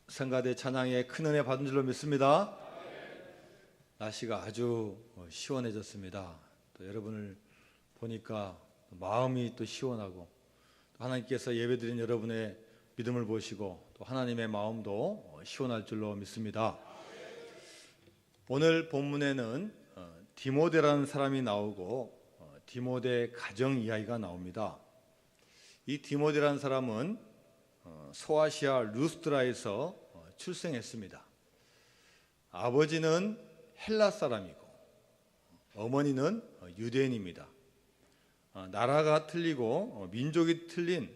성가대 찬양에 큰 은혜 받은 줄로 믿습니다. 날씨가 아주 시원해졌습니다. 또 여러분을 보니까 마음이 또 시원하고, 또 하나님께서 예배드린 여러분의 믿음을 보시고 또 하나님의 마음도 시원할 줄로 믿습니다. 오늘 본문에는 디모데라는 사람이 나오고 디모데 가정 이야기가 나옵니다. 이 디모데라는 사람은 소아시아 루스드라에서 출생했습니다. 아버지는 헬라 사람이고 어머니는 유대인입니다. 나라가 틀리고 민족이 틀린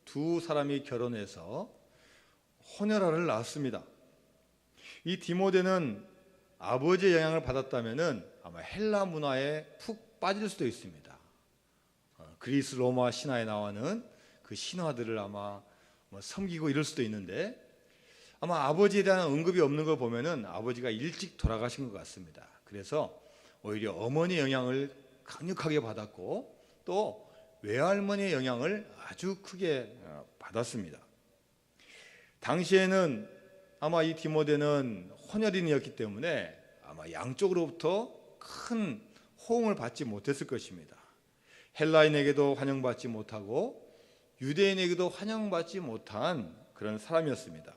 두 사람이 결혼해서 혼혈아를 낳았습니다. 이 디모데는 아버지의 영향을 받았다면 아마 헬라 문화에 푹 빠질 수도 있습니다. 그리스 로마 신화에 나오는 그 신화들을 아마 섬기고 이럴 수도 있는데, 아마 아버지에 대한 언급이 없는 걸 보면은 아버지가 일찍 돌아가신 것 같습니다. 그래서 오히려 어머니의 영향을 강력하게 받았고 또 외할머니의 영향을 아주 크게 받았습니다. 당시에는 아마 이 디모데는 혼혈인이었기 때문에 아마 양쪽으로부터 큰 호응을 받지 못했을 것입니다. 헬라인에게도 환영받지 못하고 유대인에게도 환영받지 못한 그런 사람이었습니다.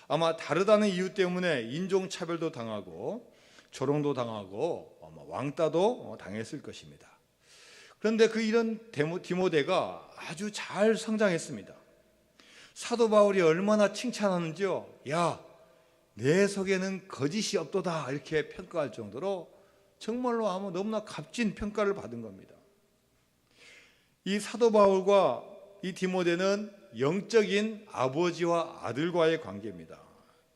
아마 다르다는 이유 때문에 인종차별도 당하고 조롱도 당하고 아마 왕따도 당했을 것입니다. 그런데 이런 디모데가 아주 잘 성장했습니다. 사도 바울이 얼마나 칭찬하는지요. 야, 내 속에는 거짓이 없도다, 이렇게 평가할 정도로 정말로 아마 너무나 값진 평가를 받은 겁니다. 이 사도 바울과 이 디모데는 영적인 아버지와 아들과의 관계입니다.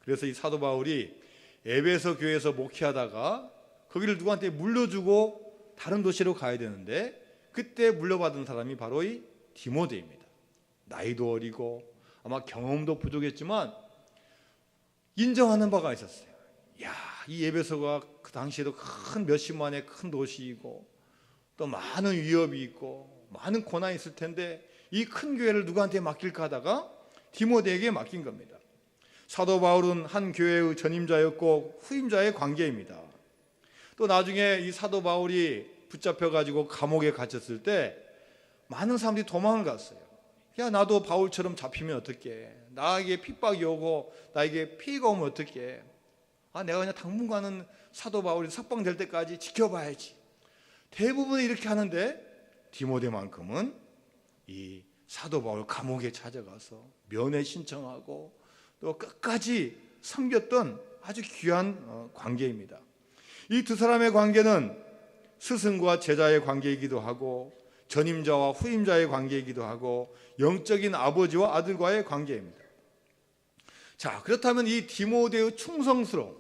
그래서 이 사도 바울이 에베소 교회에서 목회하다가 거기를 누구한테 물려주고 다른 도시로 가야 되는데, 그때 물려받은 사람이 바로 이 디모데입니다. 나이도 어리고 아마 경험도 부족했지만 인정하는 바가 있었어요. 야, 이 에베소가 그 당시에도 큰 몇십만의 큰 도시이고 또 많은 위협이 있고 많은 고난이 있을 텐데 이 큰 교회를 누구한테 맡길까 하다가 디모데에게 맡긴 겁니다. 사도 바울은 한 교회의 전임자였고 후임자의 관계입니다. 또 나중에 이 사도 바울이 붙잡혀가지고 감옥에 갇혔을 때 많은 사람들이 도망을 갔어요. 야, 나도 바울처럼 잡히면 어떡해. 나에게 핍박이 오고 나에게 피해가 오면 어떡해. 내가 그냥 당분간은 사도 바울이 석방될 때까지 지켜봐야지. 대부분 이렇게 하는데 디모데만큼은 이 사도 바울 감옥에 찾아가서 면회 신청하고 또 끝까지 섬겼던 아주 귀한 관계입니다. 이 두 사람의 관계는 스승과 제자의 관계이기도 하고 전임자와 후임자의 관계이기도 하고 영적인 아버지와 아들과의 관계입니다. 자, 그렇다면 이 디모데의 충성스러움,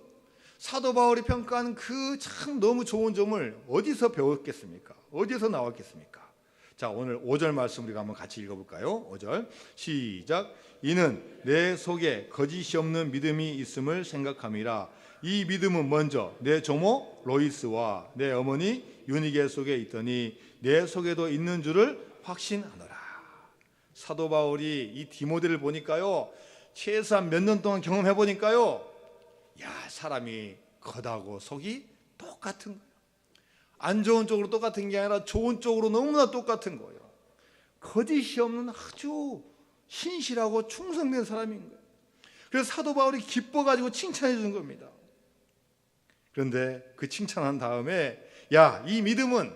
사도 바울이 평가한 그 참 너무 좋은 점을 어디서 배웠겠습니까? 어디서 나왔겠습니까? 자, 오늘 5절 말씀 우리가 한번 같이 읽어볼까요? 5절 시작. 이는 내 속에 거짓이 없는 믿음이 있음을 생각함이라. 이 믿음은 먼저 내 조모 로이스와 내 어머니 유니게 속에 있더니 내 속에도 있는 줄을 확신하노라. 사도 바울이 이 디모데를 보니까요, 최소한 몇 년 동안 경험해 보니까요, 야, 사람이 겉하고 속이 똑같은 거예요. 안 좋은 쪽으로 똑같은 게 아니라 좋은 쪽으로 너무나 똑같은 거예요. 거짓이 없는 아주 신실하고 충성된 사람인 거예요. 그래서 사도 바울이 기뻐가지고 칭찬해 주는 겁니다. 그런데 그 칭찬한 다음에, 야, 이 믿음은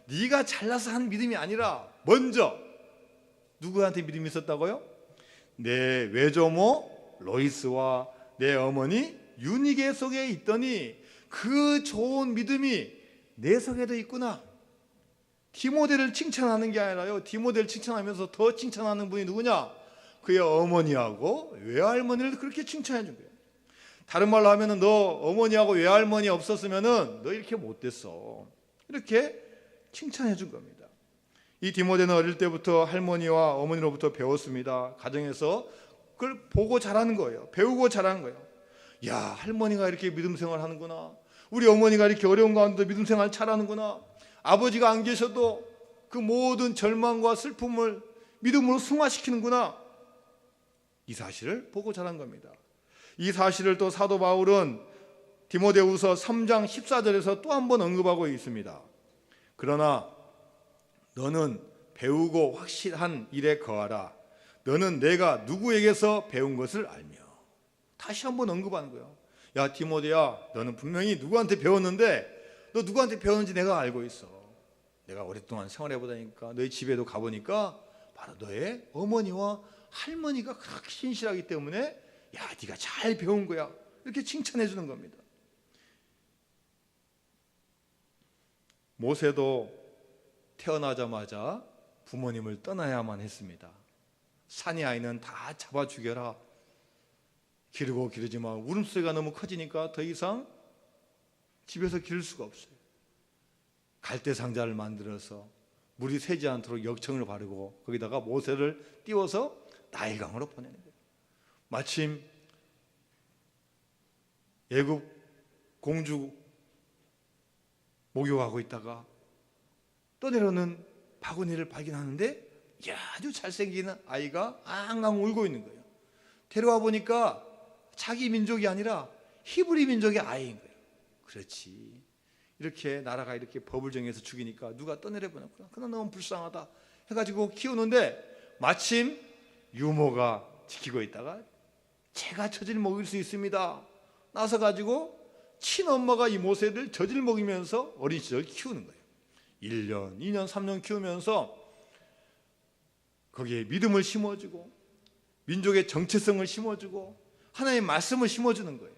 네가 잘나서 한 믿음이 아니라 먼저 누구한테 믿음이 있었다고요? 내 외조모 로이스와 내 어머니 유니게 속에 있더니 그 좋은 믿음이 내 속에도 있구나. 디모데를 칭찬하는 게 아니라요, 디모데를 칭찬하면서 더 칭찬하는 분이 누구냐? 그의 어머니하고 외할머니를 그렇게 칭찬해 준 거예요. 다른 말로 하면은 너 어머니하고 외할머니 없었으면은 너 이렇게 못 됐어. 이렇게 칭찬해 준 겁니다. 이 디모데는 어릴 때부터 할머니와 어머니로부터 배웠습니다. 가정에서 그걸 보고 자라는 거예요. 배우고 자라는 거예요. 야, 할머니가 이렇게 믿음 생활 하는구나. 우리 어머니가 이렇게 어려운 가운데도 믿음 생활 잘하는구나. 아버지가 안 계셔도 그 모든 절망과 슬픔을 믿음으로 승화시키는구나. 이 사실을 보고 자란 겁니다. 이 사실을 또 사도 바울은 디모데후서 3장 14절에서 또 한 번 언급하고 있습니다. 그러나 너는 배우고 확실한 일에 거하라. 너는 내가 누구에게서 배운 것을 알며. 다시 한 번 언급하는 거예요. 야 디모데야, 너는 분명히 누구한테 배웠는데 너 누구한테 배웠는지 내가 알고 있어. 내가 오랫동안 생활해 보다니까 너희 집에도 가보니까 바로 너의 어머니와 할머니가 그렇게 신실하기 때문에 야 네가 잘 배운 거야. 이렇게 칭찬해 주는 겁니다. 모세도 태어나자마자 부모님을 떠나야만 했습니다. 산의 아이는 다 잡아 죽여라. 기르고 기르지만 울음소리가 너무 커지니까 더 이상 집에서 기를 수가 없어요. 갈대 상자를 만들어서 물이 새지 않도록 역청을 바르고 거기다가 모세를 띄워서 나일강으로 보내는 거예요. 마침 애굽 공주 목욕하고 있다가 떠내려오는 바구니를 발견하는데 아주 잘생긴 아이가 앙앙 울고 있는 거예요. 데려와 보니까 자기 민족이 아니라 히브리 민족의 아이인 거예요. 그렇지, 이렇게 나라가 이렇게 법을 정해서 죽이니까 누가 떠내려 보냈구나. 그러나 너무 불쌍하다 해가지고 키우는데 마침 유모가 지키고 있다가 제가 젖을 먹일 수 있습니다 나서 가지고 친엄마가 이 모세를 젖을 먹이면서 어린 시절 키우는 거예요. 1년, 2년, 3년 키우면서 거기에 믿음을 심어주고 민족의 정체성을 심어주고 하나님의 말씀을 심어주는 거예요.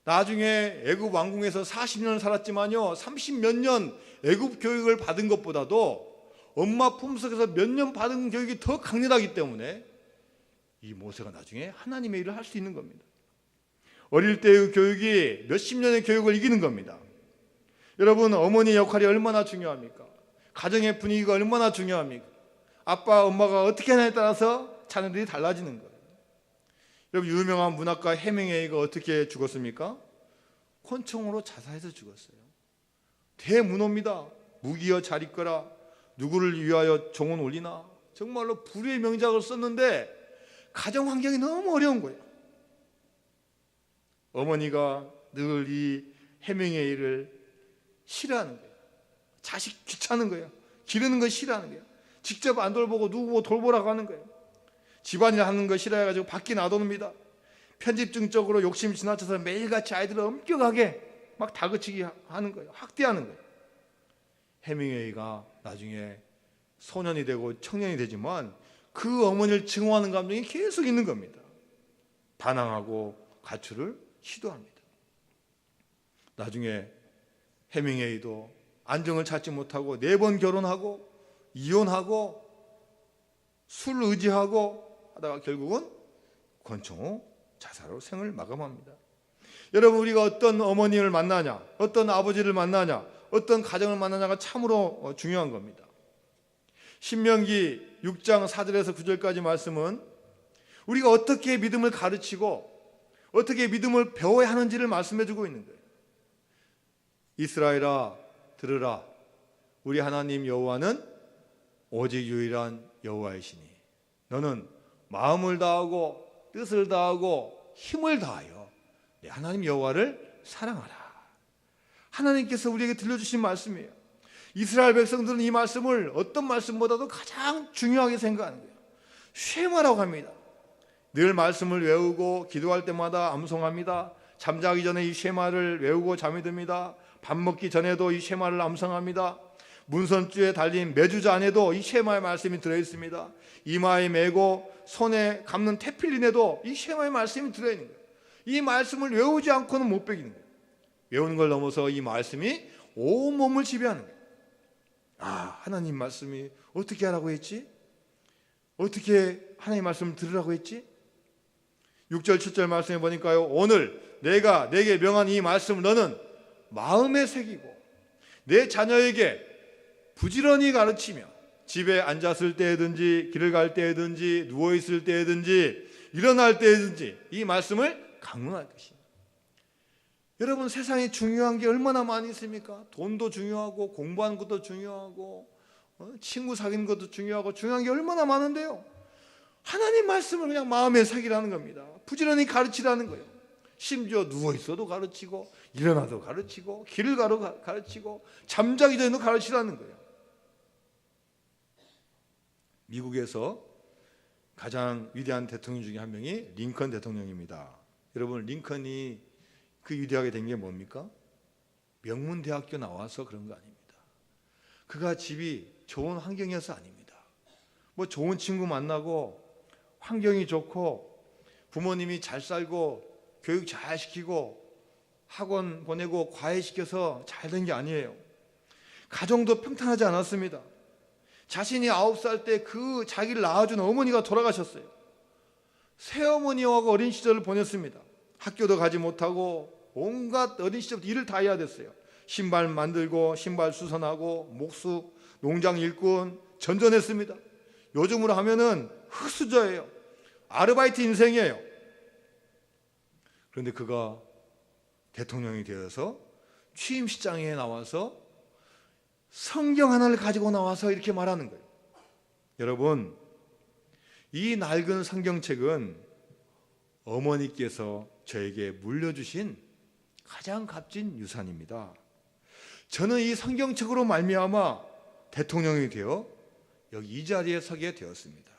나중에 애굽 왕궁에서 40년을 살았지만요, 30몇 년 애굽 교육을 받은 것보다도 엄마 품속에서 몇 년 받은 교육이 더 강렬하기 때문에 이 모세가 나중에 하나님의 일을 할 수 있는 겁니다. 어릴 때의 교육이 몇십 년의 교육을 이기는 겁니다. 여러분, 어머니의 역할이 얼마나 중요합니까? 가정의 분위기가 얼마나 중요합니까? 아빠, 엄마가 어떻게 하냐에 따라서 자녀들이 달라지는 거예요. 여러분, 유명한 문학가 해밍웨이가 어떻게 죽었습니까? 권총으로 자살해서 죽었어요. 대문호입니다. 무기여 잘 있거라, 누구를 위하여 종은 올리나. 정말로 불의의 명작을 썼는데 가정 환경이 너무 어려운 거예요. 어머니가 늘 이 해밍웨이를 싫어하는 거예요. 자식 귀찮은 거예요. 기르는 거 싫어하는 거예요. 직접 안 돌보고 누구 돌보라고 하는 거예요. 집안일 하는 거 싫어해가지고 밖에 놔둡니다. 편집증적으로 욕심 지나쳐서 매일같이 아이들을 엄격하게 막 다그치기 하는 거예요. 학대하는 거예요. 해밍웨이가 나중에 소년이 되고 청년이 되지만 그 어머니를 증오하는 감정이 계속 있는 겁니다. 반항하고 가출을 시도합니다. 나중에 해밍웨이도 안정을 찾지 못하고 4번 결혼하고 이혼하고 술 의지하고 하다가 결국은 권총 후 자살로 생을 마감합니다. 여러분, 우리가 어떤 어머니를 만나냐, 어떤 아버지를 만나냐, 어떤 가정을 만나냐가 참으로 중요한 겁니다. 신명기 6장 4절에서 9절까지 말씀은 우리가 어떻게 믿음을 가르치고 어떻게 믿음을 배워야 하는지를 말씀해주고 있는 거예요. 이스라엘아 들으라, 우리 하나님 여호와는 오직 유일한 여호와이시니 너는 마음을 다하고 뜻을 다하고 힘을 다하여 내 하나님 여호와를 사랑하라. 하나님께서 우리에게 들려주신 말씀이에요. 이스라엘 백성들은 이 말씀을 어떤 말씀보다도 가장 중요하게 생각하는 거예요. 쉐마라고 합니다. 늘 말씀을 외우고 기도할 때마다 암송합니다. 잠자기 전에 이 쉐마를 외우고 잠이 듭니다. 밥 먹기 전에도 이 쉐마를 암송합니다. 문선주에 달린 메주자 안에도 이 쉐마의 말씀이 들어있습니다. 이마에 메고 손에 감는 테필린에도 이 쉐마의 말씀이 들어있는 거예요. 이 말씀을 외우지 않고는 못 배기는 거예요. 외우는 걸 넘어서 이 말씀이 온몸을 지배하는 거예요. 아, 하나님 말씀이 어떻게 하라고 했지? 어떻게 하나님 말씀을 들으라고 했지? 6절 7절 말씀해 보니까요, 오늘 내가 내게 명한 이 말씀을 너는 마음에 새기고 내 자녀에게 부지런히 가르치며 집에 앉았을 때든지 길을 갈 때든지 누워있을 때든지 일어날 때든지 이 말씀을 강론할 것이다. 여러분, 세상에 중요한 게 얼마나 많이 있습니까? 돈도 중요하고 공부하는 것도 중요하고 친구 사귀는 것도 중요하고 중요한 게 얼마나 많은데요. 하나님 말씀을 그냥 마음에 새기라는 겁니다. 부지런히 가르치라는 거예요. 심지어 누워있어도 가르치고 일어나도 가르치고 길을 가도 가르치고 잠자기 전에도 가르치라는 거예요. 미국에서 가장 위대한 대통령 중에 한 명이 링컨 대통령입니다. 여러분, 링컨이 그 위대하게 된 게 뭡니까? 명문대학교 나와서 그런 거 아닙니다. 그가 집이 좋은 환경이어서 아닙니다. 뭐 좋은 친구 만나고 환경이 좋고 부모님이 잘 살고 교육 잘 시키고 학원 보내고 과외시켜서 잘 된 게 아니에요. 가정도 평탄하지 않았습니다. 자신이 9살 때 그 자기를 낳아준 어머니가 돌아가셨어요. 새어머니하고 어린 시절을 보냈습니다. 학교도 가지 못하고 온갖 어린 시절부터 일을 다 해야 됐어요. 신발 만들고 신발 수선하고 목수, 농장 일꾼 전전했습니다. 요즘으로 하면은 흙수저예요. 아르바이트 인생이에요. 그런데 그가 대통령이 되어서 취임식장에 나와서 성경 하나를 가지고 나와서 이렇게 말하는 거예요. 여러분, 이 낡은 성경책은 어머니께서 저에게 물려주신 가장 값진 유산입니다. 저는 이 성경책으로 말미암아 대통령이 되어 여기 이 자리에 서게 되었습니다.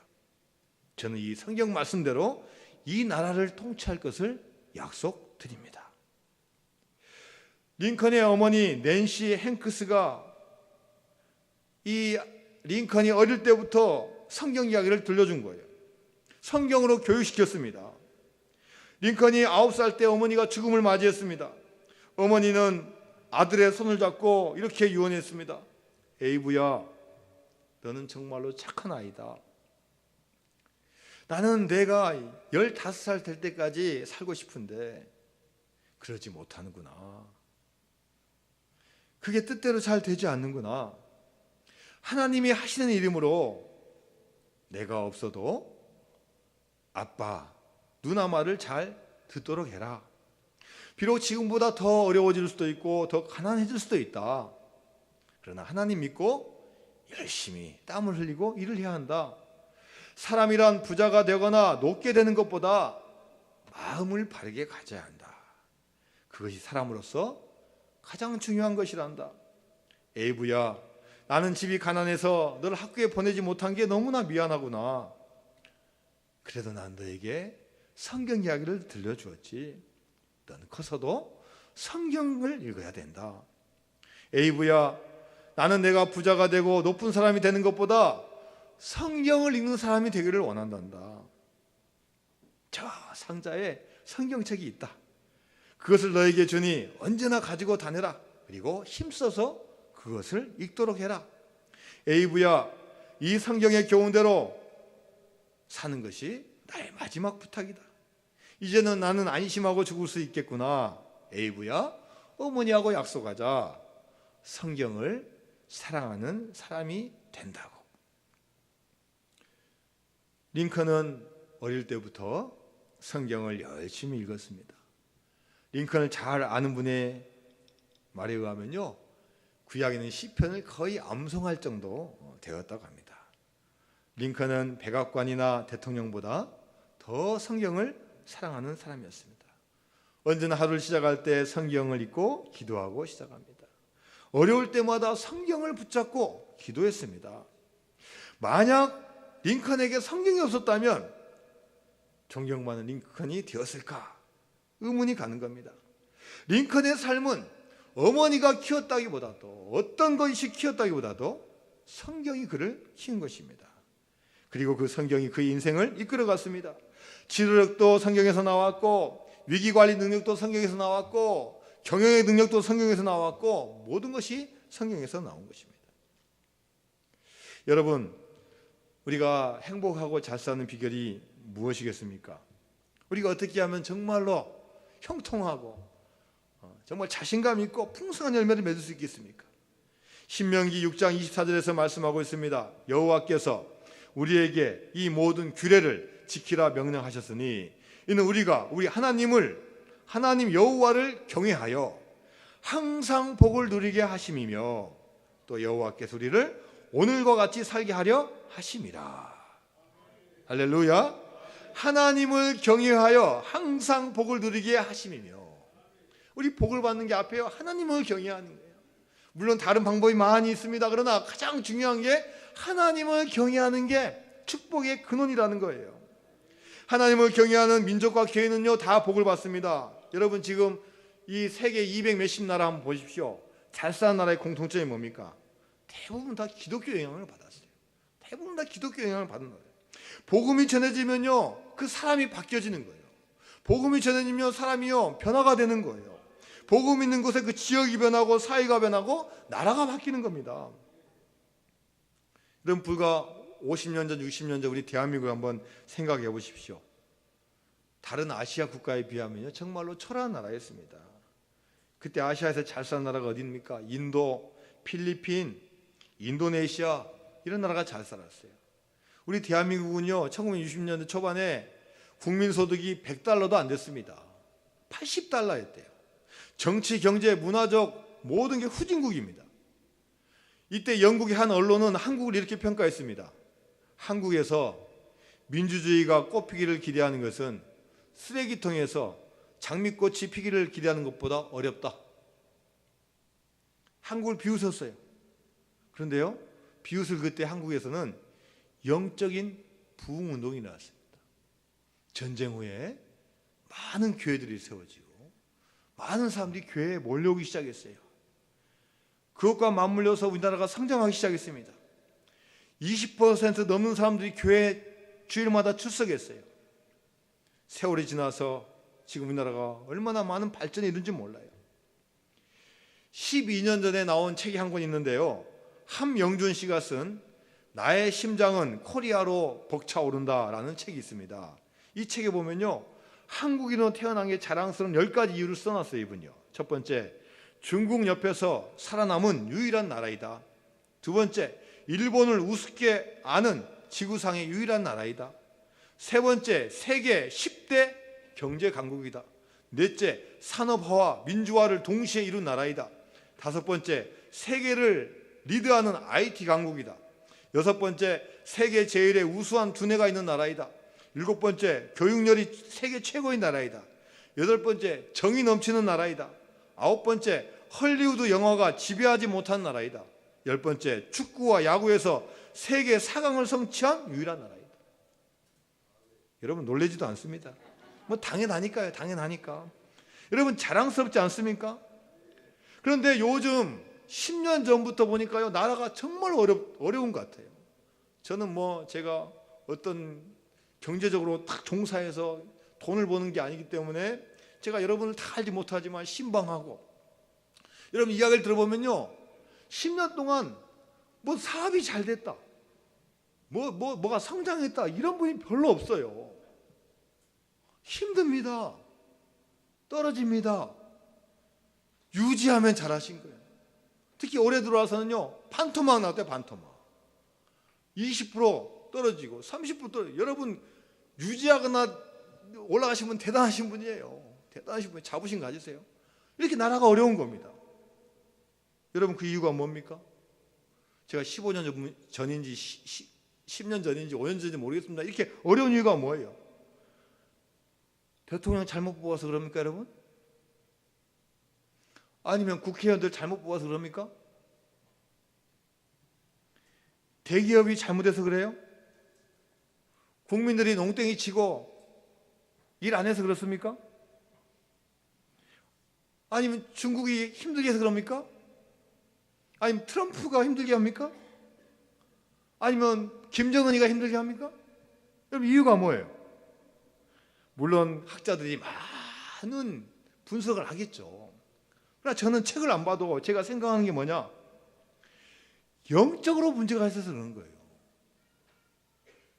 저는 이 성경 말씀대로 이 나라를 통치할 것을 약속드립니다. 링컨의 어머니 낸시 행크스가 이 링컨이 어릴 때부터 성경 이야기를 들려준 거예요. 성경으로 교육시켰습니다. 링컨이 9살 때 어머니가 죽음을 맞이했습니다. 어머니는 아들의 손을 잡고 이렇게 유언했습니다. 에이브야, 너는 정말로 착한 아이다. 나는 내가 15살 될 때까지 살고 싶은데 그러지 못하는구나. 그게 뜻대로 잘 되지 않는구나. 하나님이 하시는 이름으로 내가 없어도 아빠, 누나 말을 잘 듣도록 해라. 비록 지금보다 더 어려워질 수도 있고 더 가난해질 수도 있다. 그러나 하나님 믿고 열심히 땀을 흘리고 일을 해야 한다. 사람이란 부자가 되거나 높게 되는 것보다 마음을 바르게 가져야 한다. 그것이 사람으로서 가장 중요한 것이란다. 에이브야, 나는 집이 가난해서 너를 학교에 보내지 못한 게 너무나 미안하구나. 그래도 난 너에게 성경 이야기를 들려주었지. 너는 커서도 성경을 읽어야 된다. 에이브야, 나는 내가 부자가 되고 높은 사람이 되는 것보다 성경을 읽는 사람이 되기를 원한단다. 저 상자에 성경책이 있다. 그것을 너에게 주니 언제나 가지고 다녀라. 그리고 힘써서 그것을 읽도록 해라. 에이브야, 이 성경의 교훈대로 사는 것이 나의 마지막 부탁이다. 이제는 나는 안심하고 죽을 수 있겠구나. 에이브야, 어머니하고 약속하자. 성경을 사랑하는 사람이 된다고. 링컨은 어릴 때부터 성경을 열심히 읽었습니다. 링컨을 잘 아는 분의 말에 의하면요, 구약에는 시편을 거의 암송할 정도 되었다고 합니다. 링컨은 백악관이나 대통령보다 더 성경을 사랑하는 사람이었습니다. 언제나 하루를 시작할 때 성경을 읽고 기도하고 시작합니다. 어려울 때마다 성경을 붙잡고 기도했습니다. 만약 링컨에게 성경이 없었다면 존경받는 링컨이 되었을까? 의문이 가는 겁니다. 링컨의 삶은 어머니가 키웠다기보다도, 어떤 것이 키웠다기보다도 성경이 그를 키운 것입니다. 그리고 그 성경이 그의 인생을 이끌어갔습니다. 지도력도 성경에서 나왔고, 위기관리 능력도 성경에서 나왔고, 경영의 능력도 성경에서 나왔고, 모든 것이 성경에서 나온 것입니다. 여러분, 우리가 행복하고 잘 사는 비결이 무엇이겠습니까? 우리가 어떻게 하면 정말로 형통하고 정말 자신감 있고 풍성한 열매를 맺을 수 있겠습니까? 신명기 6장 24절에서 말씀하고 있습니다. 여호와께서 우리에게 이 모든 규례를 지키라 명령하셨으니 이는 우리가 우리 하나님 여호와를 경외하여 항상 복을 누리게 하심이며 또 여호와께서 우리를 오늘과 같이 살게 하려 하심이라. 할렐루야. 하나님을 경외하여 항상 복을 누리게 하심이며, 우리 복을 받는 게 앞에요. 하나님을 경외하는 거예요. 물론 다른 방법이 많이 있습니다. 그러나 가장 중요한 게 하나님을 경외하는 게 축복의 근원이라는 거예요. 하나님을 경외하는 민족과 교회는요 다 복을 받습니다. 여러분 지금 이 세계 200 몇십 나라 한번 보십시오. 잘 사는 나라의 공통점이 뭡니까? 대부분 다 기독교 영향을 받았어요. 대부분 다 기독교 영향을 받는 거예요. 복음이 전해지면요 그 사람이 바뀌어지는 거예요. 복음이 전해지면 사람이요 변화가 되는 거예요. 복음 있는 곳에 그 지역이 변하고 사회가 변하고 나라가 바뀌는 겁니다. 여러분 불과 50년 전 60년 전 우리 대한민국을 한번 생각해 보십시오. 다른 아시아 국가에 비하면요 정말로 초라한 나라였습니다. 그때 아시아에서 잘 사는 나라가 어디입니까? 인도, 필리핀, 인도네시아 이런 나라가 잘 살았어요. 우리 대한민국은요 1960년대 초반에 국민소득이 100달러도 안 됐습니다. 80달러였대요. 정치, 경제, 문화적 모든 게 후진국입니다. 이때 영국의 한 언론은 한국을 이렇게 평가했습니다. 한국에서 민주주의가 꽃피기를 기대하는 것은 쓰레기통에서 장미꽃이 피기를 기대하는 것보다 어렵다. 한국을 비웃었어요. 그런데요 비웃을 그때 한국에서는 영적인 부흥운동이 나왔습니다. 전쟁 후에 많은 교회들이 세워지고 많은 사람들이 교회에 몰려오기 시작했어요. 그것과 맞물려서 우리나라가 성장하기 시작했습니다. 20% 넘는 사람들이 교회 주일마다 출석했어요. 세월이 지나서 지금 우리나라가 얼마나 많은 발전이 이룬지 몰라요. 12년 전에 나온 책이 한 권 있는데요. 함영준 씨가 쓴 나의 심장은 코리아로 벅차오른다라는 책이 있습니다. 이 책에 보면요. 한국인으로 태어난 게 자랑스러운 10가지 이유를 써놨어요. 이분요. 첫 번째, 중국 옆에서 살아남은 유일한 나라이다. 두 번째, 일본을 우습게 아는 지구상의 유일한 나라이다. 세 번째, 세계 10대 경제 강국이다. 넷째, 산업화와 민주화를 동시에 이룬 나라이다. 다섯 번째, 세계를 리드하는 IT 강국이다. 여섯 번째, 세계 제일의 우수한 두뇌가 있는 나라이다. 일곱 번째, 교육열이 세계 최고의 나라이다. 여덟 번째, 정이 넘치는 나라이다. 아홉 번째, 헐리우드 영화가 지배하지 못한 나라이다. 열 번째, 축구와 야구에서 세계 4강을 성취한 유일한 나라이다. 여러분 놀라지도 않습니다. 뭐 당연하니까요. 당연하니까. 여러분 자랑스럽지 않습니까? 그런데 요즘 10년 전부터 보니까요 나라가 정말 어려운 것 같아요. 저는 뭐 제가 어떤 경제적으로 딱 종사해서 돈을 버는 게 아니기 때문에 제가 여러분을 다 알지 못하지만 신방하고 여러분 이야기를 들어보면요 10년 동안 뭐 사업이 잘 됐다 뭐가 성장했다 이런 분이 별로 없어요. 힘듭니다. 떨어집니다. 유지하면 잘하신 거예요. 특히 올해 들어와서는요 반토막 나왔대요. 반토막 20% 떨어지고 30% 떨어지고. 여러분 유지하거나 올라가신 분 대단하신 분이에요. 대단하신 분 자부심 가지세요. 이렇게 나라가 어려운 겁니다. 여러분 그 이유가 뭡니까? 제가 15년 전인지 10년 전인지 5년 전인지 모르겠습니다. 이렇게 어려운 이유가 뭐예요? 대통령 잘못 뽑아서 그럽니까 여러분? 아니면 국회의원들 잘못 뽑아서 그럽니까? 대기업이 잘못해서 그래요? 국민들이 농땡이 치고 일 안 해서 그렇습니까? 아니면 중국이 힘들게 해서 그럽니까? 아니면 트럼프가 힘들게 합니까? 아니면 김정은이가 힘들게 합니까? 여러분 이유가 뭐예요? 물론 학자들이 많은 분석을 하겠죠. 그러나 저는 책을 안 봐도 제가 생각하는 게 뭐냐? 영적으로 문제가 있어서 그러는 거예요.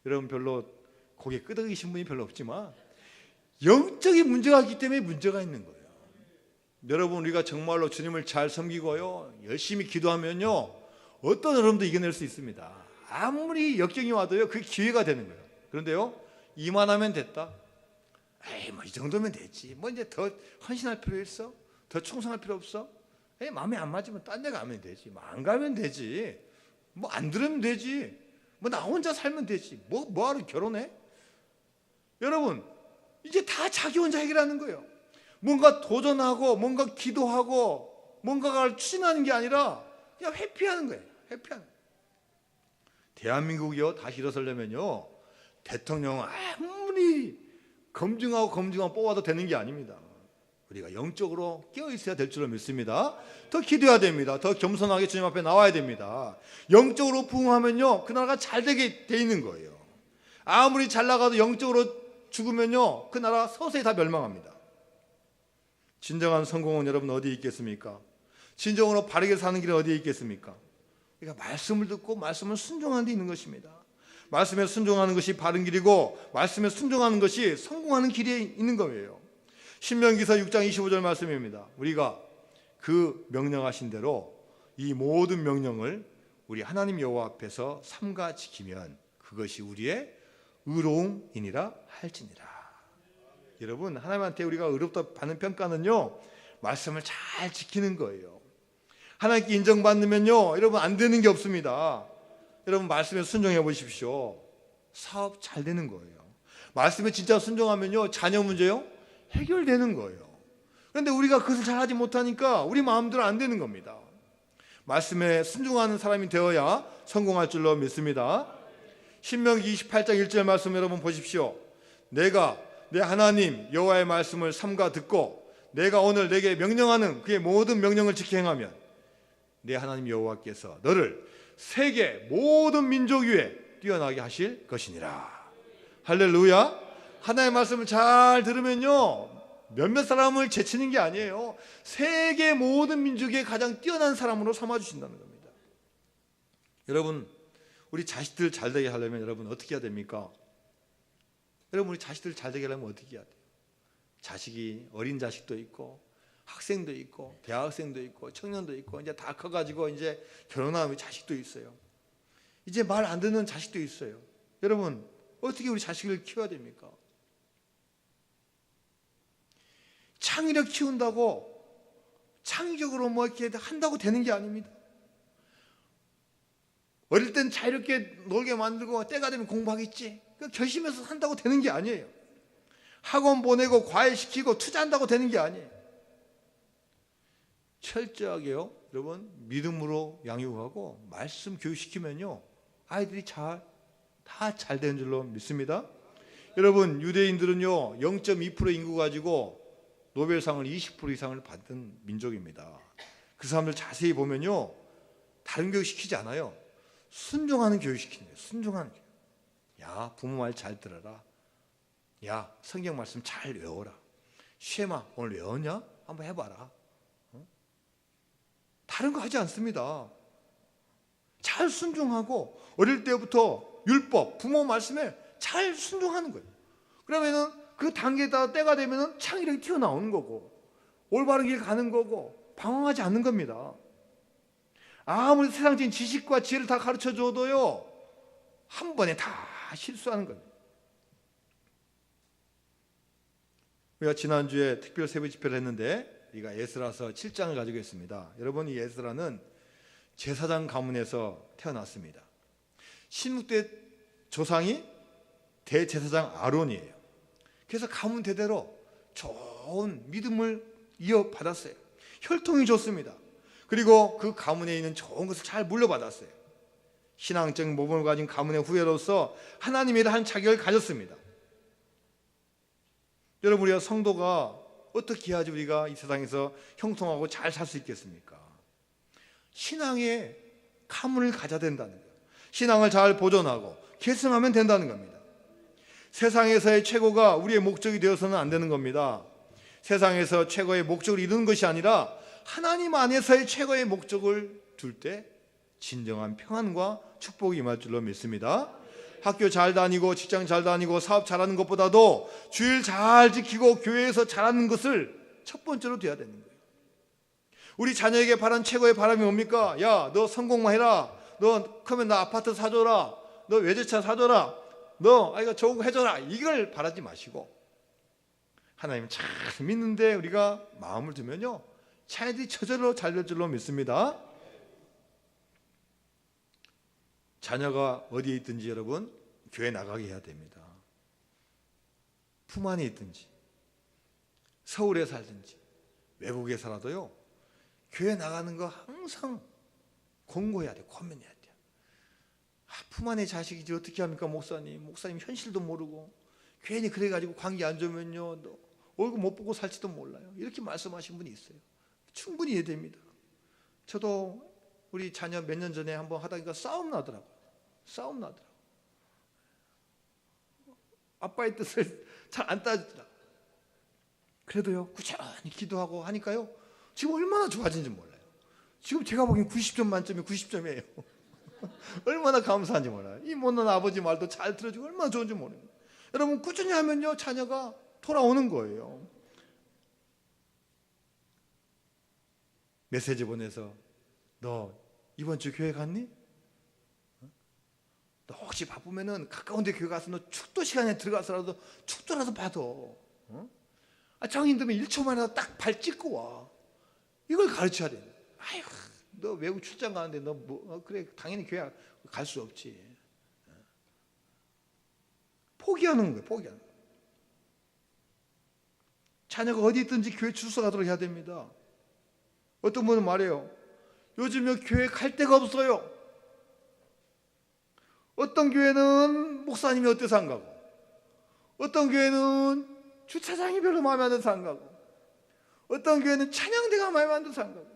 여러분 별로 고개 끄덕이신 분이 별로 없지만 영적인 문제가 있기 때문에 문제가 있는 거예요. 여러분 우리가 정말로 주님을 잘 섬기고요 열심히 기도하면요 어떤 어려움도 이겨낼 수 있습니다. 아무리 역경이 와도요 그게 기회가 되는 거예요. 그런데요 이만하면 됐다. 에이 뭐 이 정도면 되지. 뭐 이제 더 헌신할 필요 있어? 더 충성할 필요 없어? 에이 마음에 안 맞으면 딴 데 가면 되지. 뭐 안 가면 되지. 뭐 안 들으면 되지. 뭐 나 혼자 살면 되지. 뭐하러 결혼해? 여러분, 이제 다 자기 혼자 해결하는 거예요. 뭔가 도전하고 뭔가 기도하고 뭔가를 추진하는 게 아니라 그냥 회피하는 거예요. 회피하는 거예요. 대한민국이요, 다시 일어서려면요, 대통령 아무리 검증하고 뽑아도 되는 게 아닙니다. 우리가 영적으로 깨어 있어야 될 줄로 믿습니다. 더 기도해야 됩니다. 더 겸손하게 주님 앞에 나와야 됩니다. 영적으로 부흥하면요, 그 나라가 잘 되게 돼 있는 거예요. 아무리 잘 나가도 영적으로 죽으면요, 그 나라 서서히 다 멸망합니다. 진정한 성공은 여러분 어디에 있겠습니까? 진정으로 바르게 사는 길은 어디에 있겠습니까? 그러니까 말씀을 듣고 말씀을 순종하는 데 있는 것입니다. 말씀에 순종하는 것이 바른 길이고 말씀에 순종하는 것이 성공하는 길에 있는 거예요. 신명기서 6장 25절 말씀입니다. 우리가 그 명령하신 대로 이 모든 명령을 우리 하나님 여호와 앞에서 삼가 지키면 그것이 우리의 의로움이니라 할지니라. 여러분, 하나님한테 우리가 의롭다 받는 평가는요, 말씀을 잘 지키는 거예요. 하나님께 인정받으면요, 여러분 안 되는 게 없습니다. 여러분 말씀에 순종해 보십시오. 사업 잘 되는 거예요. 말씀에 진짜 순종하면요, 자녀 문제요 해결되는 거예요. 그런데 우리가 그것을 잘하지 못하니까 우리 마음대로 안 되는 겁니다. 말씀에 순종하는 사람이 되어야 성공할 줄로 믿습니다. 신명기 28장 1절 말씀 여러분 보십시오. 내가 내 하나님 여호와의 말씀을 삼가 듣고 내가 오늘 내게 명령하는 그의 모든 명령을 지켜 행하면 내 하나님 여호와께서 너를 세계 모든 민족 위에 뛰어나게 하실 것이니라. 할렐루야. 하나님의 말씀을 잘 들으면요, 몇몇 사람을 제치는 게 아니에요. 세계 모든 민족의 가장 뛰어난 사람으로 삼아주신다는 겁니다. 여러분, 우리 자식들 잘 되게 하려면 여러분 어떻게 해야 됩니까? 여러분, 우리 자식들 잘 되게 하려면 어떻게 해야 돼요? 자식이, 어린 자식도 있고 학생도 있고 대학생도 있고 청년도 있고 이제 다 커가지고 이제 결혼하면 자식도 있어요. 이제 말 안 듣는 자식도 있어요. 여러분, 어떻게 우리 자식을 키워야 됩니까? 창의력 키운다고 창의적으로 뭐 이렇게 한다고 되는 게 아닙니다. 어릴 땐 자유롭게 놀게 만들고 때가 되면 공부하겠지, 결심해서 한다고 되는 게 아니에요. 학원 보내고 과외시키고 투자한다고 되는 게 아니에요. 철저하게요, 여러분 믿음으로 양육하고 말씀 교육시키면요, 아이들이 다 잘 되는 줄로 믿습니다. 여러분, 유대인들은요 0.2% 인구 가지고 노벨상을 20% 이상을 받은 민족입니다. 그 사람들 자세히 보면요, 다른 교육 시키지 않아요. 순종하는 교육 시키는 거예요. 순종하는 교육. 야, 부모 말 잘 들어라. 야, 성경 말씀 잘 외워라. 쉐마 오늘 외웠냐? 한번 해봐라. 다른 거 하지 않습니다. 잘 순종하고 어릴 때부터 율법, 부모 말씀에 잘 순종하는 거예요. 그러면은 그 단계에다 때가 되면은 창의력이 튀어나오는 거고 올바른 길 가는 거고 방황하지 않는 겁니다. 아무리 세상적인 지식과 지혜를 다 가르쳐 줘도요, 한 번에 다 실수하는 겁니다. 우리가 지난주에 특별 세부 집회를 했는데 우리가 에스라서 7장을 가지고 있습니다. 여러분, 이 에스라는 제사장 가문에서 태어났습니다. 신국대 조상이 대제사장 아론이에요. 그래서 가문 대대로 좋은 믿음을 이어받았어요. 혈통이 좋습니다. 그리고 그 가문에 있는 좋은 것을 잘 물려받았어요. 신앙적인 모범을 가진 가문의 후예로서 하나님의 일을 한 자격을 가졌습니다. 여러분, 우리가 성도가 어떻게 해야지 우리가 이 세상에서 형통하고 잘 살 수 있겠습니까? 신앙의 가문을 가져야 된다는 거예요. 신앙을 잘 보존하고 계승하면 된다는 겁니다. 세상에서의 최고가 우리의 목적이 되어서는 안 되는 겁니다. 세상에서 최고의 목적을 이루는 것이 아니라 하나님 안에서의 최고의 목적을 둘 때 진정한 평안과 축복이 임할 줄로 믿습니다. 학교 잘 다니고 직장 잘 다니고 사업 잘하는 것보다도 주일 잘 지키고 교회에서 잘하는 것을 첫 번째로 돼야 되는 거예요. 우리 자녀에게 바란 최고의 바람이 뭡니까? 야, 너 성공만 해라. 너 크면 나 아파트 사줘라. 너 외제차 사줘라. 너 아이가 좋은 거 해줘라. 이걸 바라지 마시고 하나님 잘 믿는데 우리가 마음을 두면요, 자녀들이 저절로 잘 될 줄로 믿습니다. 자녀가 어디에 있든지 여러분 교회 나가게 해야 됩니다. 품 안에 있든지 서울에 살든지 외국에 살아도요, 교회 나가는 거 항상 권고해야 돼요. 권면해야 돼요. 품 안에 자식이지 어떻게 합니까 목사님? 목사님 현실도 모르고 괜히 그래가지고 관계 안 좋으면요 너 얼굴 못 보고 살지도 몰라요. 이렇게 말씀하신 분이 있어요. 충분히 이해됩니다. 저도 우리 자녀 몇 년 전에 한번 하다가 싸움 나더라고요. 싸움 나더라고요. 아빠의 뜻을 잘 안 따지더라고요. 그래도요 꾸준히 기도하고 하니까요 지금 얼마나 좋아진지 몰라요. 지금 제가 보기엔 90점 만점에 90점이에요. 얼마나 감사한지 몰라요. 이 못난 아버지 말도 잘 들어주고 얼마나 좋은지 모르는 거예요. 여러분 꾸준히 하면요 자녀가 돌아오는 거예요. 메시지 보내서 너 이번 주 교회 갔니? 너 혹시 바쁘면은 가까운 데 교회 가서 너 축도 시간에 들어가서라도 축도라도 받아. 정인 되면 1초 만에 딱 발 찍고 와. 이걸 가르쳐야 돼. 아이고 너 외국 출장 가는데 너 뭐 그래 당연히 교회 갈 수 없지. 포기하는 거예요. 포기하는 거예요. 자녀가 어디 있든지 교회 출석 가도록 해야 됩니다. 어떤 분은 말해요. 요즘에 교회 갈 데가 없어요. 어떤 교회는 목사님이 어때서 안 가고, 어떤 교회는 주차장이 별로 마음에 안 들어서 안 가고, 어떤 교회는 찬양대가 마음에 안 들어서 안 가고,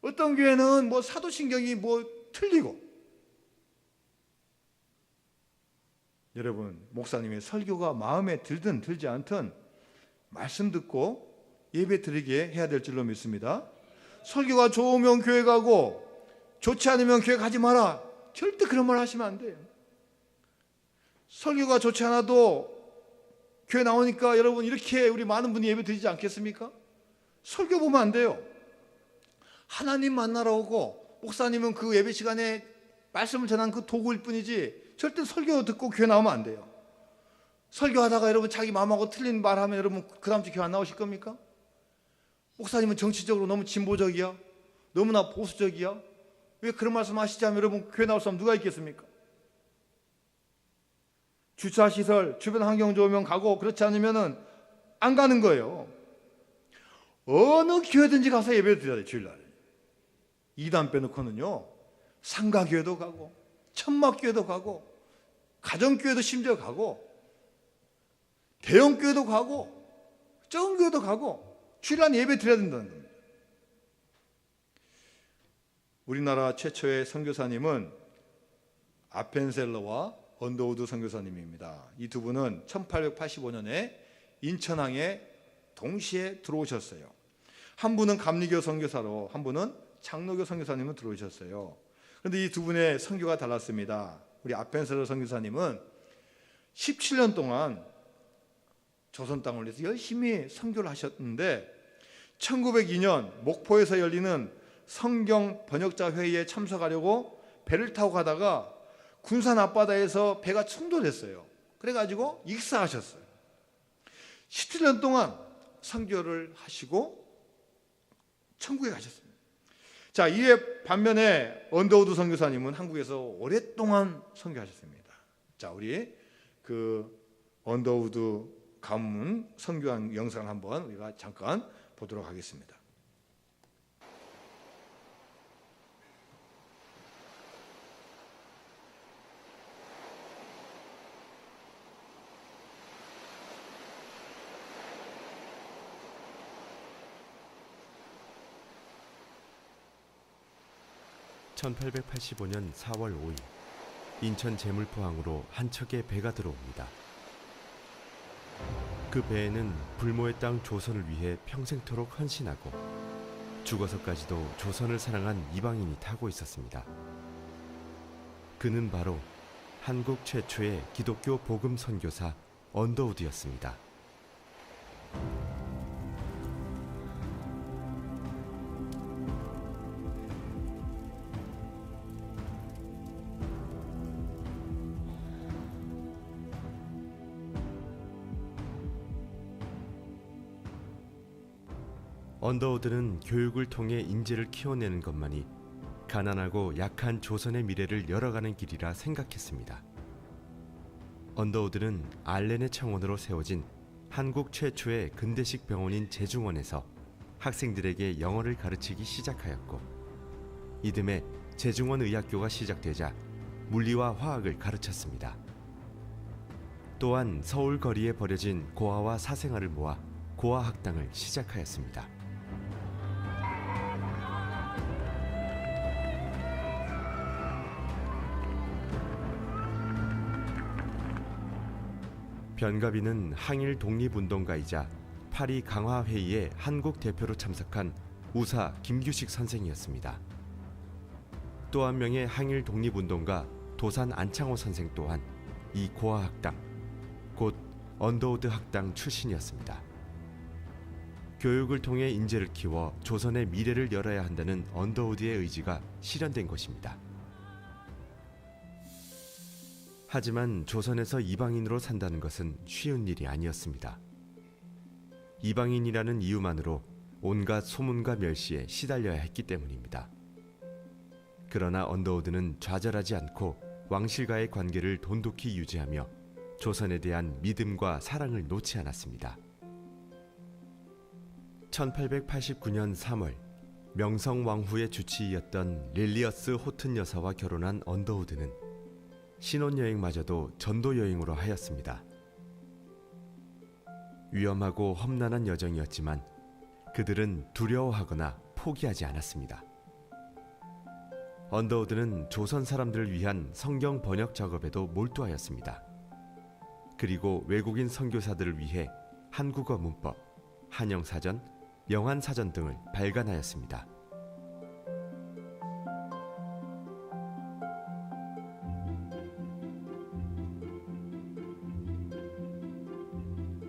어떤 교회는 뭐 사도신경이 뭐 틀리고. 여러분 목사님의 설교가 마음에 들든 들지 않든 말씀 듣고 예배 드리게 해야 될 줄로 믿습니다. 설교가 좋으면 교회 가고 좋지 않으면 교회 가지 마라. 절대 그런 말 하시면 안 돼요. 설교가 좋지 않아도 교회 나오니까 여러분 이렇게 우리 많은 분이 예배 드리지 않겠습니까? 설교 보면 안 돼요. 하나님 만나러 오고 목사님은 그 예배 시간에 말씀을 전한 그 도구일 뿐이지 절대 설교 듣고 교회 나오면 안 돼요. 설교하다가 여러분 자기 마음하고 틀린 말 하면 여러분 그 다음 주 교회 안 나오실 겁니까? 목사님은 정치적으로 너무 진보적이야? 너무나 보수적이야? 왜 그런 말씀 하시지 않으면 여러분 교회 나올 사람 누가 있겠습니까? 주차시설, 주변 환경 좋으면 가고 그렇지 않으면 안 가는 거예요. 어느 교회든지 가서 예배 드려야 돼요. 주일날. 이단 빼놓고는요 상가교회도 가고 천막교회도 가고 가정교회도 심지어 가고 대형교회도 가고 적은 교회도 가고 주일날 예배 드려야 된다는 겁니다. 우리나라 최초의 선교사님은 아펜셀러와 언더우드 선교사님입니다. 이 두 분은 1885년에 인천항에 동시에 들어오셨어요. 한 분은 감리교 선교사로 한 분은 장로교 선교사님은 들어오셨어요. 그런데 이 두 분의 선교가 달랐습니다. 우리 아펜셀러 선교사님은 17년 동안 조선 땅을 위해서 열심히 선교를 하셨는데 1902년 목포에서 열리는 성경 번역자 회의에 참석하려고 배를 타고 가다가 군산 앞바다에서 배가 충돌했어요. 그래가지고 익사하셨어요. 17년 동안 선교를 하시고 천국에 가셨습니다. 자, 이에 반면에 언더우드 선교사님은 한국에서 오랫동안 선교하셨습니다. 자, 우리 그 언더우드 가문 선교한 영상을 한번 우리가 잠깐 보도록 하겠습니다. (1885년 4월 5일) 인천 제물포항으로 한 척의 배가 들어옵니다. 그 배에는 불모의 땅 조선을 위해 평생토록 헌신하고 죽어서까지도 조선을 사랑한 이방인이 타고 있었습니다. 그는 바로 한국 최초의 기독교 복음 선교사 언더우드였습니다. 언더우드는 교육을 통해 인재를 키워내는 것만이 가난하고 약한 조선의 미래를 열어가는 길이라 생각했습니다. 언더우드는 알렌의 청원으로 세워진 한국 최초의 근대식 병원인 제중원에서 학생들에게 영어를 가르치기 시작하였고, 이듬해 제중원 의학교가 시작되자 물리와 화학을 가르쳤습니다. 또한 서울 거리에 버려진 고아와 사생아를 모아 고아학당을 시작하였습니다. 변가비는 항일 독립운동가이자 파리 강화회의에 한국 대표로 참석한 우사 김규식 선생이었습니다. 또 한 명의 항일 독립운동가 도산 안창호 선생 또한 이 고아학당, 곧 언더우드 학당 출신이었습니다. 교육을 통해 인재를 키워 조선의 미래를 열어야 한다는 언더우드의 의지가 실현된 것입니다. 하지만 조선에서 이방인으로 산다는 것은 쉬운 일이 아니었습니다. 이방인이라는 이유만으로 온갖 소문과 멸시에 시달려야 했기 때문입니다. 그러나 언더우드는 좌절하지 않고 왕실과의 관계를 돈독히 유지하며 조선에 대한 믿음과 사랑을 놓지 않았습니다. 1889년 3월, 명성 왕후의 주치의였던 릴리어스 호튼 여사와 결혼한 언더우드는 신혼여행마저도 전도여행으로 하였습니다. 위험하고 험난한 여정이었지만 그들은 두려워하거나 포기하지 않았습니다. 언더우드는 조선 사람들을 위한 성경 번역 작업에도 몰두하였습니다. 그리고 외국인 선교사들을 위해 한국어 문법, 한영사전, 영한사전 등을 발간하였습니다.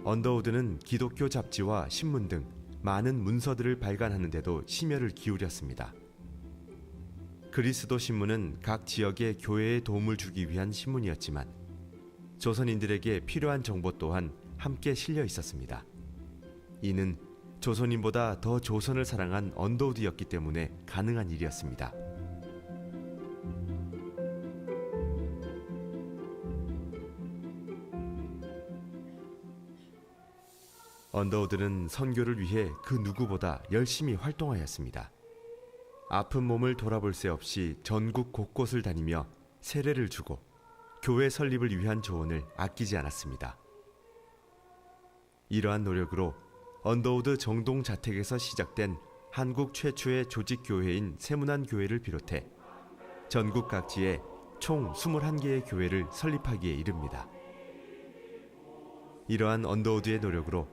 언더우드는 기독교 잡지와 신문 등 많은 문서들을 발간하는 데도 심혈을 기울였습니다. 그리스도 신문은 각 지역의 교회에 도움을 주기 위한 신문이었지만 조선인들에게 필요한 정보 또한 함께 실려 있었습니다. 이는 조선인보다 더 조선을 사랑한 언더우드였기 때문에 가능한 일이었습니다. 언더우드는 선교를 위해 그 누구보다 열심히 활동하였습니다. 아픈 몸을 돌아볼 새 없이 전국 곳곳을 다니며 세례를 주고 교회 설립을 위한 조언을 아끼지 않았습니다. 이러한 노력으로 언더우드 정동 자택에서 시작된 한국 최초의 조직교회인 세문안교회를 비롯해 전국 각지에 총 21개의 교회를 설립하기에 이릅니다. 이러한 언더우드의 노력으로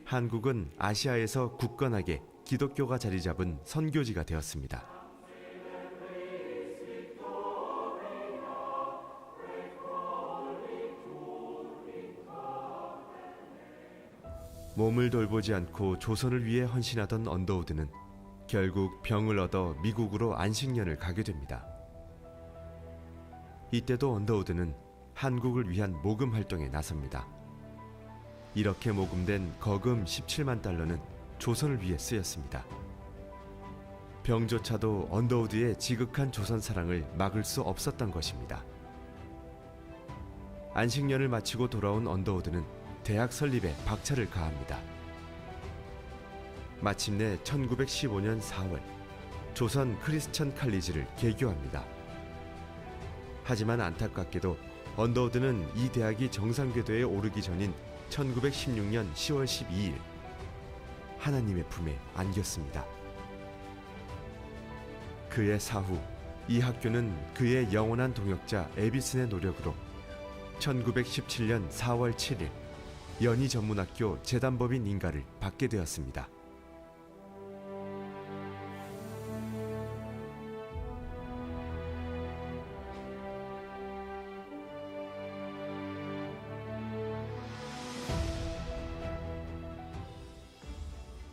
한국은 아시아에서 굳건하게 기독교가 자리 잡은 선교지가 되었습니다. 몸을 돌보지 않고 조선을 위해 헌신하던 언더우드는 결국 병을 얻어 미국으로 안식년을 가게 됩니다. 이때도 언더우드는 한국을 위한 모금 활동에 나섭니다. 이렇게 모금된 거금 17만 달러는 조선을 위해 쓰였습니다. 병조차도 언더우드의 지극한 조선 사랑을 막을 수 없었던 것입니다. 안식년을 마치고 돌아온 언더우드는 대학 설립에 박차를 가합니다. 마침내 1915년 4월 조선 크리스천 칼리지를 개교합니다. 하지만 안타깝게도 언더우드는 이 대학이 정상궤도에 오르기 전인 1916년 10월 12일 하나님의 품에 안겼습니다. 그의 사후 이 학교는 그의 영원한 동역자 에비슨의 노력으로 1917년 4월 7일 연희전문학교 재단법인 인가를 받게 되었습니다.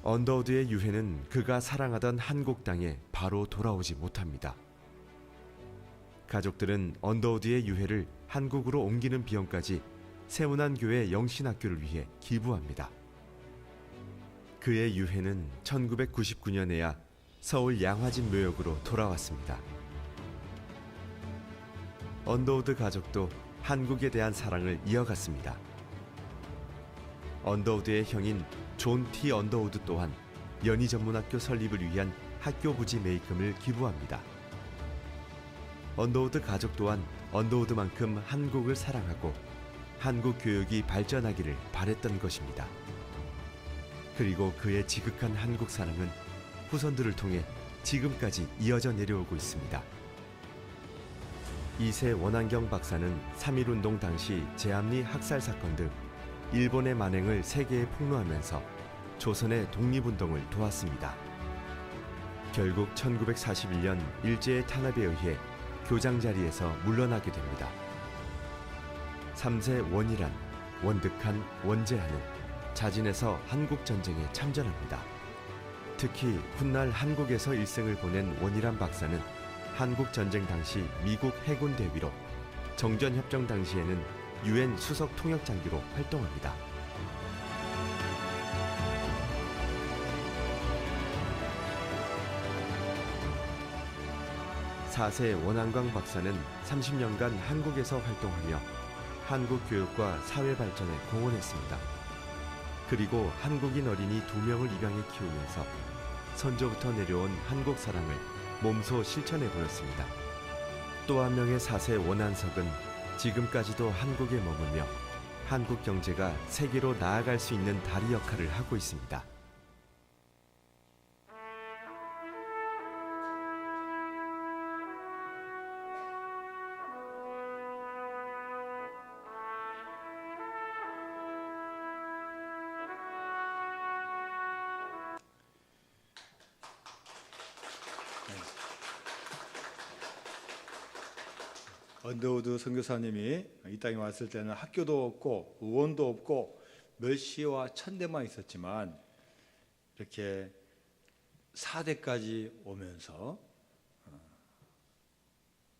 언더우드의 유해는 그가 사랑하던 한국 땅에 바로 돌아오지 못합니다. 가족들은 언더우드의 유해를 한국으로 옮기는 비용까지 세문안교회 영신학교를 위해 기부합니다. 그의 유해는 1999년에야 서울 양화진 묘역으로 돌아왔습니다. 언더우드 가족도 한국에 대한 사랑을 이어갔습니다. 언더우드의 형인 존 T. 언더우드 또한 연희전문학교 설립을 위한 학교 부지 매입금을 기부합니다. 언더우드 가족 또한 언더우드만큼 한국을 사랑하고 한국 교육이 발전하기를 바랬던 것입니다. 그리고 그의 지극한 한국 사랑은 후손들을 통해 지금까지 이어져 내려오고 있습니다. 이세 원한경 박사는 3.1운동 당시 제암리 학살 사건 등 일본의 만행을 세계에 폭로하면서 조선의 독립운동을 도왔습니다. 결국 1941년 일제의 탄압에 의해 교장 자리에서 물러나게 됩니다. 3세 원이란 원득한 원제하는 자진해서 한국전쟁에 참전합니다. 특히 훗날 한국에서 일생을 보낸 원이란 박사는 한국전쟁 당시 미국 해군 대위로, 정전협정 당시에는 UN 수석 통역장교로 활동합니다. 4세 원한광 박사는 30년간 한국에서 활동하며 한국 교육과 사회 발전에 공헌했습니다. 그리고 한국인 어린이 2명을 입양해 키우면서 선조부터 내려온 한국 사랑을 몸소 실천해 보였습니다. 또 한 명의 4세 원한석은 지금까지도 한국에 머물며 한국 경제가 세계로 나아갈 수 있는 다리 역할을 하고 있습니다. 언더우드 선교사님이 이 땅에 왔을 때는 학교도 없고 의원도 없고 멸시와 천대만 있었지만 이렇게 4대까지 오면서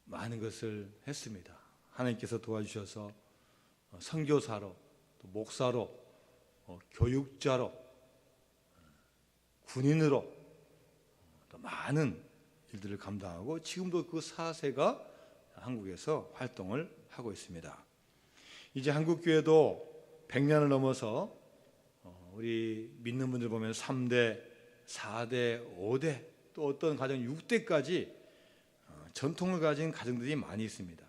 많은 것을 했습니다. 하나님께서 도와주셔서 선교사로, 또 목사로, 교육자로, 군인으로 또 많은 일들을 감당하고 지금도 그 4세가 한국에서 활동을 하고 있습니다. 이제 한국교회도 100년을 넘어서 우리 믿는 분들 보면 3대, 4대, 5대 또 어떤 가정 6대까지 전통을 가진 가정들이 많이 있습니다.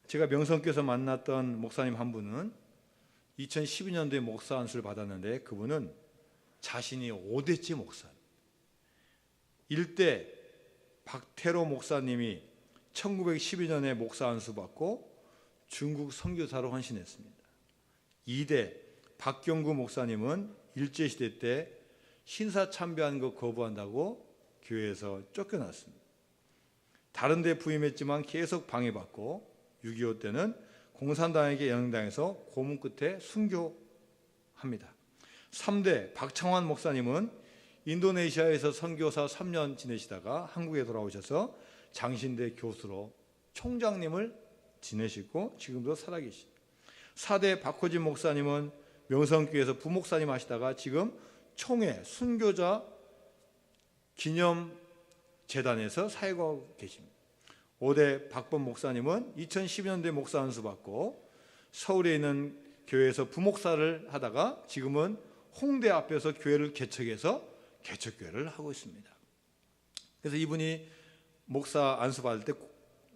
제가 명성교에서 만났던 목사님 한 분은 2012년도에 목사 안수를 받았는데 그분은 자신이 5대째 목사입니다. 1대 박태로 목사님이 1912년에 목사 안수 받고 중국 선교사로 헌신했습니다. 2대 박경구 목사님은 일제시대 때 신사 참배하는 거 거부한다고 교회에서 쫓겨났습니다. 다른 데 부임했지만 계속 방해받고 6.25 때는 공산당에게 연행당해서 고문 끝에 순교합니다. 3대 박창환 목사님은 인도네시아에서 선교사 3년 지내시다가 한국에 돌아오셔서 장신대 교수로 총장님을 지내시고 지금도 살아계십니다. 4대 박호진 목사님은 명성교회에서 부목사님 하시다가 지금 총회 순교자 기념재단에서 사역하고 계십니다. 5대 박범 목사님은 2012년도에 목사 안수 받고 서울에 있는 교회에서 부목사를 하다가 지금은 홍대 앞에서 교회를 개척해서 개척교회를 하고 있습니다. 그래서 이분이 목사 안수 받을 때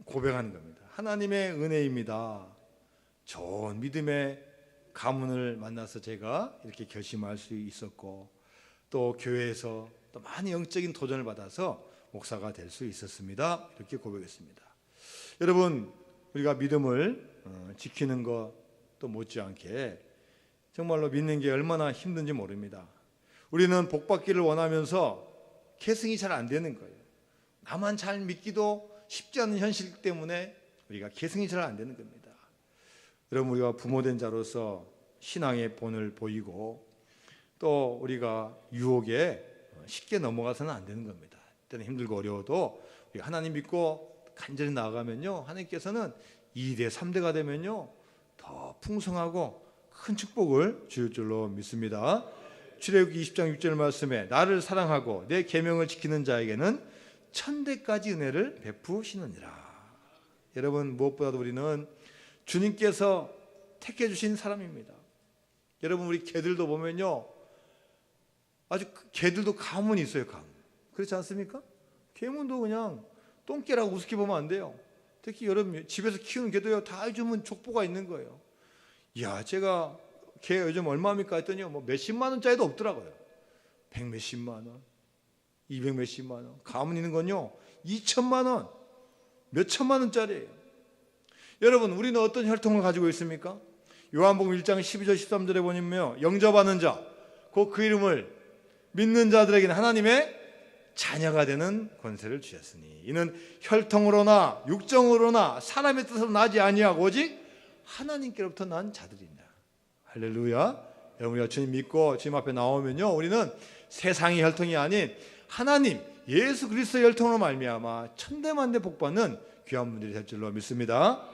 고백하는 겁니다. 하나님의 은혜입니다. 좋은 믿음의 가문을 만나서 제가 이렇게 결심할 수 있었고 또 교회에서 또 많은 영적인 도전을 받아서 목사가 될 수 있었습니다. 이렇게 고백했습니다. 여러분, 우리가 믿음을 지키는 것도 못지않게 정말로 믿는 게 얼마나 힘든지 모릅니다. 우리는 복받기를 원하면서 계승이 잘 안 되는 거예요. 나만 잘 믿기도 쉽지 않은 현실 때문에 우리가 계승이 잘 안 되는 겁니다. 여러분, 우리가 부모된 자로서 신앙의 본을 보이고 또 우리가 유혹에 쉽게 넘어가서는 안 되는 겁니다. 때는 힘들고 어려워도 우리가 하나님 믿고 간절히 나아가면요, 하나님께서는 2대, 3대가 되면요 더 풍성하고 큰 축복을 주실 줄로 믿습니다. 출애굽기 20장 6절 말씀에 나를 사랑하고 내 계명을 지키는 자에게는 1000대까지 은혜를 베푸시느니라. 여러분, 무엇보다도 우리는 주님께서 택해 주신 사람입니다. 여러분, 우리 개들도 보면요, 아주 개들도 가문이 있어요. 가문. 그렇지 않습니까? 개문도 그냥 똥개라고 우습게 보면 안 돼요. 특히 여러분 집에서 키우는 개도요, 다 요즘은 족보가 있는 거예요. 야, 제가 개 요즘 얼마입니까 했더니요, 뭐 몇십만 원짜리도 없더라고요. 100 몇십만 원, 200 몇십만 원. 가문 있는 건요 2천만 원, 몇 천만 원짜리예요. 여러분, 우리는 어떤 혈통을 가지고 있습니까? 요한복음 1장 12절 13절에 보면요, 영접하는 자, 곧 그 이름을 믿는 자들에게는 하나님의 자녀가 되는 권세를 주셨으니 이는 혈통으로나 육정으로나 사람의 뜻으로 나지 아니하고 오직 하나님께로부터 난 자들이냐. 할렐루야. 여러분, 우리가 주님 믿고 주님 앞에 나오면요, 우리는 세상의 혈통이 아닌 하나님 예수 그리스도의 혈통으로 말미암아 천대만대 복받는 귀한 분들이 될 줄로 믿습니다.